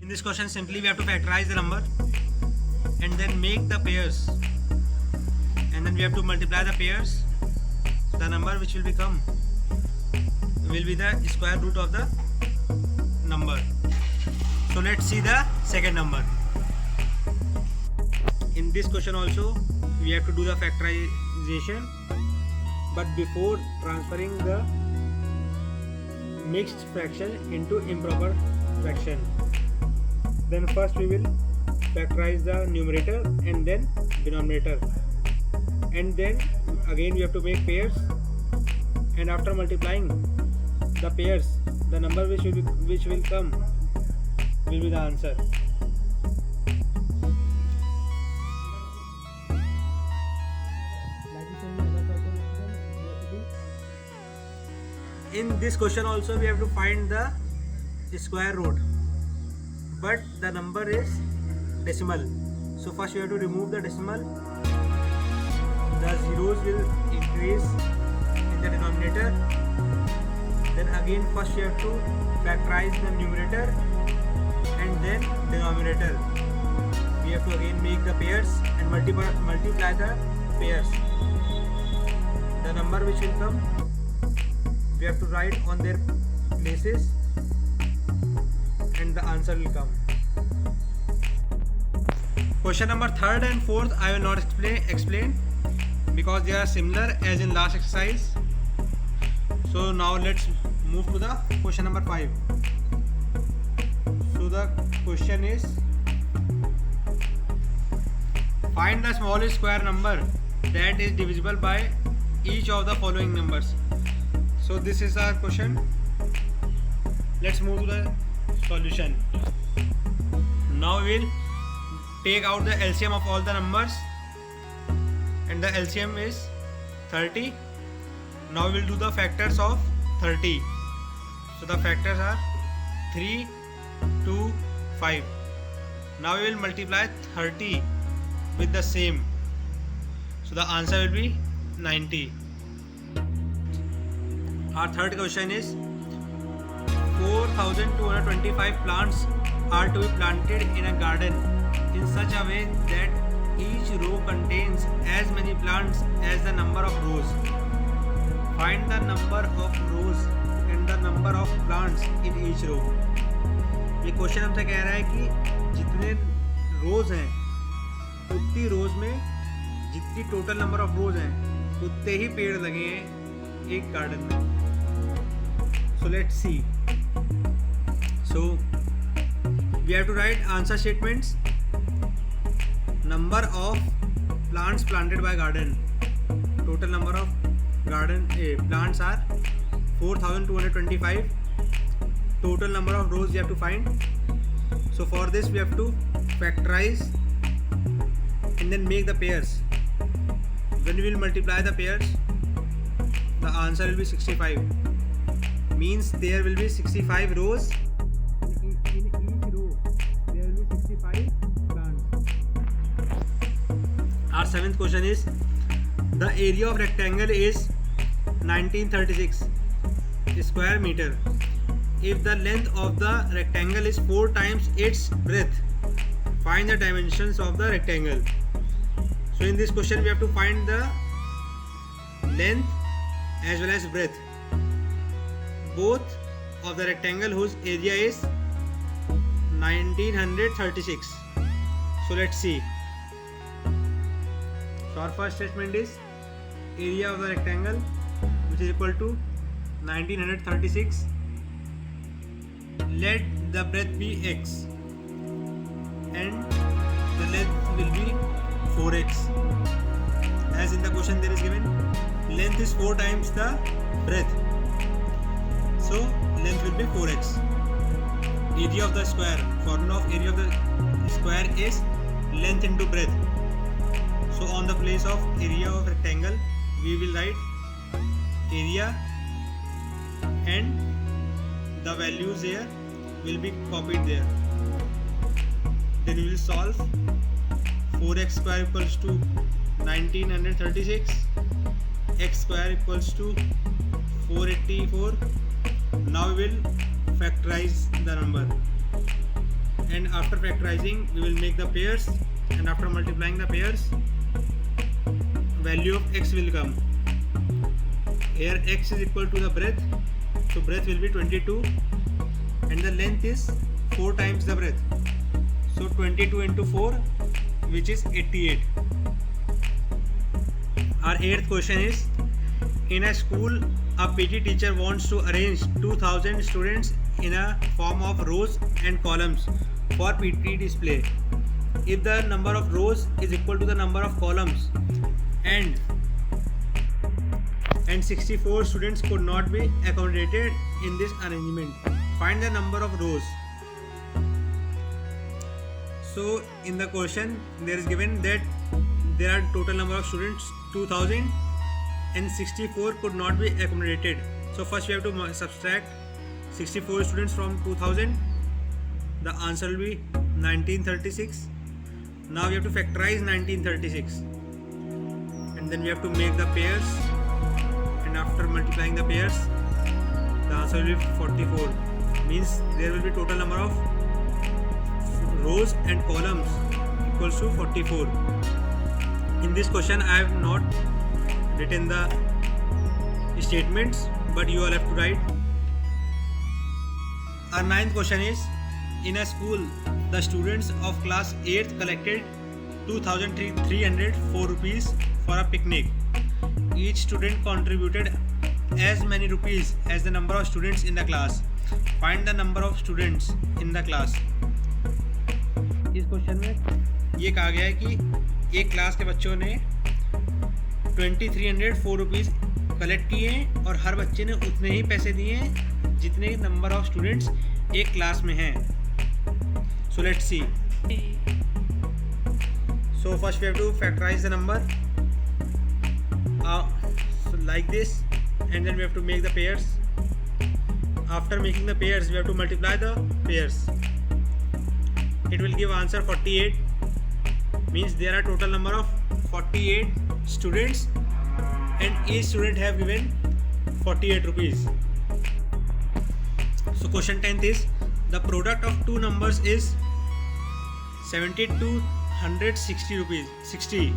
In this question, simply we have to factorize the number and then make the pairs, and then we have to multiply the pairs. The number which will become will be the square root of the number. So let's see the second number. In this question also we have to do the factorization, but before transferring the mixed fraction into improper fraction, then first we will factorize the numerator and then denominator, and then again we have to make pairs, and after multiplying the pairs, the number which will come will be the answer. In this question also we have to find the square root, but the number is decimal. So first you have to remove the decimal. The zeros will increase in the denominator. Then again first you have to factorize the numerator and then denominator. We have to again make the pairs and multiply the pairs. The number which will come, we have to write on their places, and the answer will come. Question number 3rd and 4th I will not explain because they are similar as in last exercise. So now let's move to the question number 5. So the question is, find the smallest square number that is divisible by each of the following numbers. So this is our question. Let's move to the solution. Now we will take out the LCM of all the numbers, and the LCM is 30. Now we will do the factors of 30. So the factors are 3, 2, 5. Now we will multiply 30 with the same. So the answer will be 90. Our third question is, 4,225 plants are to be planted in a garden in such a way that each row contains as many plants as the number of rows. Find the number of rows and the number of plants in each row. ये question हमसे कह रहा है कि जितने रोज हैं उतनी रोज में जितनी टोटल नंबर ऑफ रोज हैं उतने ही पेड़ लगे हैं एक गार्डन में. So let's see. So we have to write answer statements. Number of plants planted by garden. Total number of garden plants are 4,225. Total number of rows you have to find. So for this we have to factorize and then make the pairs. When we will multiply the pairs, the answer will be 65. Means there will be 65 rows. In each row there will be 65 plants. Our 7th question is, the area of rectangle is 1936 square meter. If the length of the rectangle is 4 times its breadth, find the dimensions of the rectangle. So in this question we have to find the length as well as breadth, both of the rectangle whose area is 1936. So let's see. So our first statement is, area of the rectangle which is equal to 1936. Let the breadth be x and the length will be 4x. As in the question there is given length is 4 times the breadth, so length will be 4x. Area of the square, formula of area of the square is length into breadth. So on the place of area of rectangle we will write area, and the values here will be copied there. Then we will solve. 4x square equals to 1936, x square equals to 484. Now we will factorize the number. and after factorizing we will make the pairs, and after multiplying the pairs value of x will come. Here x is equal to the breadth, so breadth will be 22 and the length is 4 times the breadth, so 22 into 4 which is 88. Our 8th question is, in a school a PT teacher wants to arrange 2000 students in a form of rows and columns for PT display. If the number of rows is equal to the number of columns and 64 students could not be accommodated in this arrangement, find the number of rows. So in the question there is given that there are total number of students 2000 and 64 could not be accommodated. So first we have to subtract 64 students from 2000. The answer will be 1936. Now we have to factorize 1936 and then we have to make the pairs, and after multiplying the pairs the answer will be 44. Means there will be total number of rows and columns equals to 44. In this question I have not written the statements, but you all have to write. Our 9th question is, in a school the students of class 8th collected 2304 rupees for a picnic. Each student contributed as many rupees as the number of students in the class. Find the number of students in the class. इस question में ये कहा गया है कि एक class के बच्चों ने 2304 रुपीज़ कलेक्ट किए हैं और हर बच्चे ने उतने ही पैसे दिए हैं जितने नंबर ऑफ स्टूडेंट्स एक क्लास में हैं. So let's see. So first we have to factorize the number so like this, and then we have to make the pairs. After making the pairs we have to multiply the pairs. It will give answer 48. Means there are total number of 48 students and each student have given 48 rupees. So question 10th is, the product of two numbers is 70 to 160 rupees 60.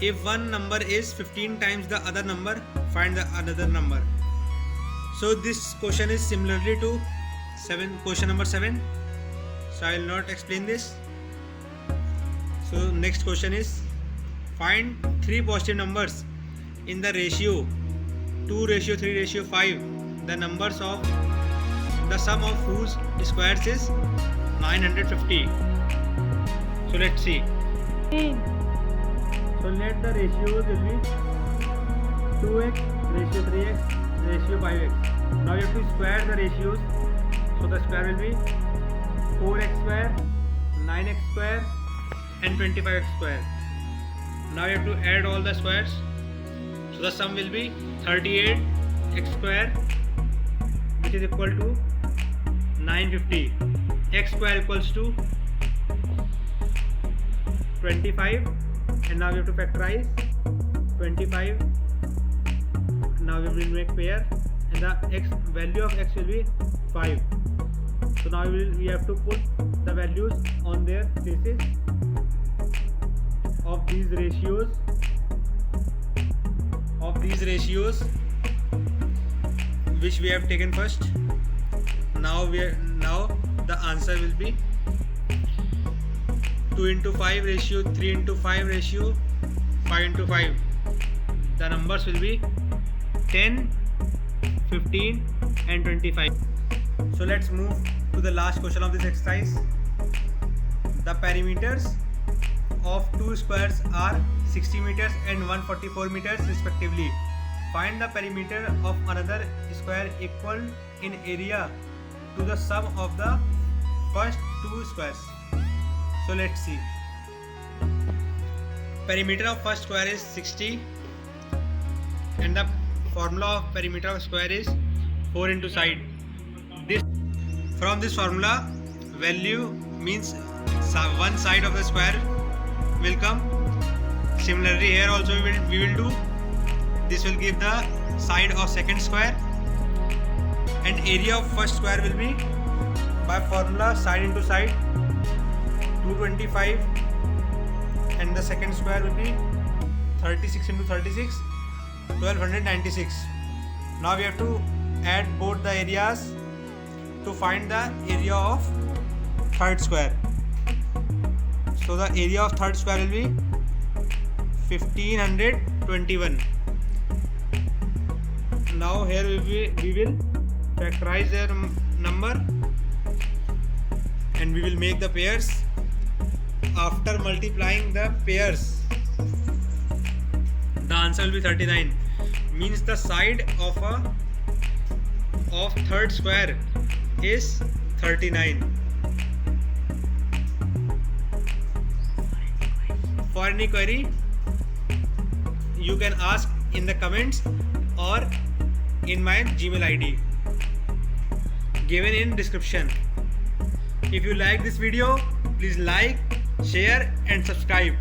If one number is 15 times the other number, find the another number. So this question is similarly to question number 7. So I will not explain this. So next question is, find three positive numbers in the ratio 2:3:5. The numbers of the sum of whose squares is 950. So let's see. So let the ratios will be 2x, ratio 3x, ratio 5x. Now you have to square the ratios. So the square will be 4x square, 9x square and 25x square. Now you have to add all the squares. So the sum will be 38x square, which is equal to 950. X square equals to 25, and now we have to factorize 25. Now we will make pair, and the x value of x will be 5. So now we have to put the values on their places of these ratios which we have taken first. Now the answer will be 2:5 ratio, 3:5 ratio, 5:5. The numbers will be 10, 15 and 25. So let's move to the last question of this exercise. The perimeters of two squares are 60 meters and 144 meters respectively. Find the perimeter of another square equal in area to the sum of the first two squares. So let's see. Perimeter of first square is 60 and the formula of perimeter of square is 4 into side. From this formula, value means one side of the square will come. Similarly here also we will do. This will give the side of second square, and area of first square will be by formula side into side. 225 and the second square will be 36 into 36, 1296. Now we have to add both the areas to find the area of third square. So the area of third square will be 1521. Now here we will factorize their number and we will make the pairs. After multiplying the pairs, the answer will be 39. Means the side of third square is 39. For any query, you can ask in the comments or in my Gmail ID given in description. If you like this video, please like, share and subscribe.